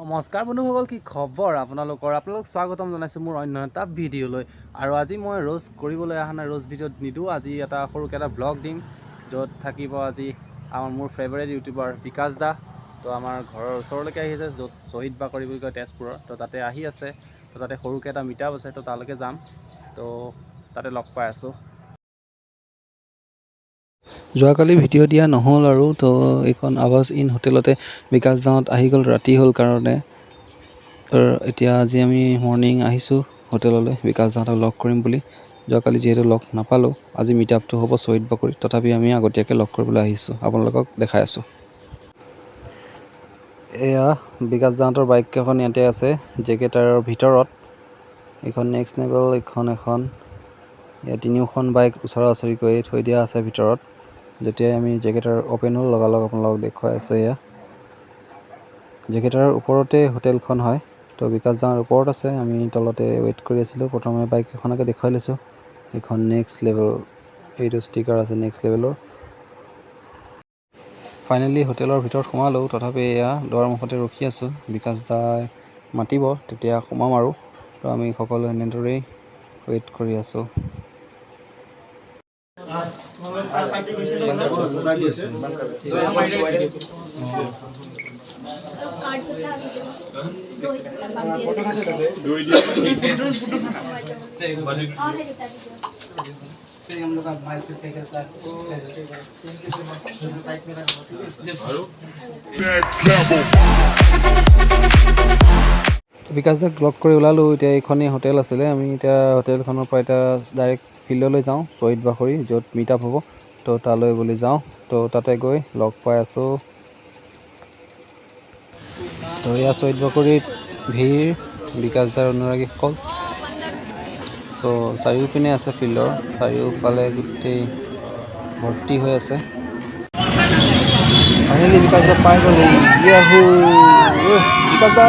নমস্কাৰ বন্ধুসকল, কি খবৰ আপোনালোক স্বাগতম জনাইছোঁ মোৰ অন্য এটা ভিডিঅ'লৈ। আৰু আজি মই ৰোজ কৰিবলৈ অহা নাই, ৰোজ ভিডিঅ'ত নিদিওঁ। আজি এটা সৰুকৈ এটা ব্লগ দিম, য'ত থাকিব আজি মোৰ ফেভাৰিট ইউটিউবাৰ বিকাশ দা। তো আমাৰ ঘৰৰ ওচৰলৈকে আহিছে, য'ত শ্বহীদ বাকৰি বুলি কয় তেজপুৰৰ। তো তাতে আহি আছে, তো তাতে সৰুকৈ এটা মিট আপ আছে, তো তালৈকে যাম। তো তাতে লগ পাই আছোঁ। যোৱাকালি ভিডিঅ' দিয়া নহ'ল আৰু, তো এইখন আৱাজ ইন হোটেলতে বিকাশ দাহঁত আহি গ'ল, ৰাতি হ'ল কাৰণে। এতিয়া আজি আমি মৰ্ণিং আহিছোঁ হোটেললৈ বিকাশ দাহঁতক লগ কৰিম বুলি। যোৱাকালি যিহেতু লগ নাপালোঁ, আজি মিট আপটো হ'ব শ্বহীদ বাকৰিত, তথাপি আমি আগতীয়াকৈ লগ কৰিবলৈ আহিছোঁ। আপোনালোকক দেখাই আছোঁ। এয়া বিকাশ দাহঁতৰ বাইককেইখন ইয়াতে আছে জেকেটাৰৰ ভিতৰত। এইখন নেক্সট লেভেল, এখন ইয়াত তিনিওখন বাইক ওচৰা ওচৰিকৈ থৈ দিয়া আছে ভিতৰত। যেতিয়াই আমি জেকেটাৰ অ'পেন হ'ল লগালগ আপোনালোকক দেখুৱাই আছোঁ। এয়া জেকেটাৰৰ ওপৰতে হোটেলখন হয়, তো বিকাশ দাৰ ওপৰত আছে, আমি তলতে ৱেইট কৰি আছিলোঁ। প্ৰথমে বাইক এখনকে দেখুৱাই লৈছোঁ, এইখন নেক্সট লেভেল, এইটো ষ্টিকাৰ আছে নেক্সট লেভেলৰ। ফাইনেলি হোটেলৰ ভিতৰত সোমালোঁ, তথাপি এয়া দুৱাৰ মুখতে ৰখি আছোঁ। বিকাশ দাই মাতিব তেতিয়া সোমাম আৰু। তো আমি সকলো এনেদৰেই ৱেইট কৰি আছোঁ। বিকাশ দাক লগ কৰি ওলালোঁ। এতিয়া এইখনেই হোটেল আছিলে, আমি এতিয়া হোটেলখনৰ পৰা এতিয়া ডাইৰেক্ট ফিল্ডলৈ যাওঁ, শ্বহীদ বাকৰি য'ত মিট আপ হ'ব। তো তালৈ বুলি যাওঁ, তো তাতে গৈ লগ পাই আছোঁ। তো এয়া শ্বহীদ বাকৰিত ভিৰ, বিকাশ দাৰ অনুৰাগীসকল। তো চাৰিওপিনে আছে ফিল্ডৰ, চাৰিওফালে গোটেই ভৰ্তি হৈ আছে। ফাইনেলি বিকাশ দা পাই গ'ল। ইয়াহু বিকাশ দা।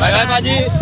Bye bye Paji.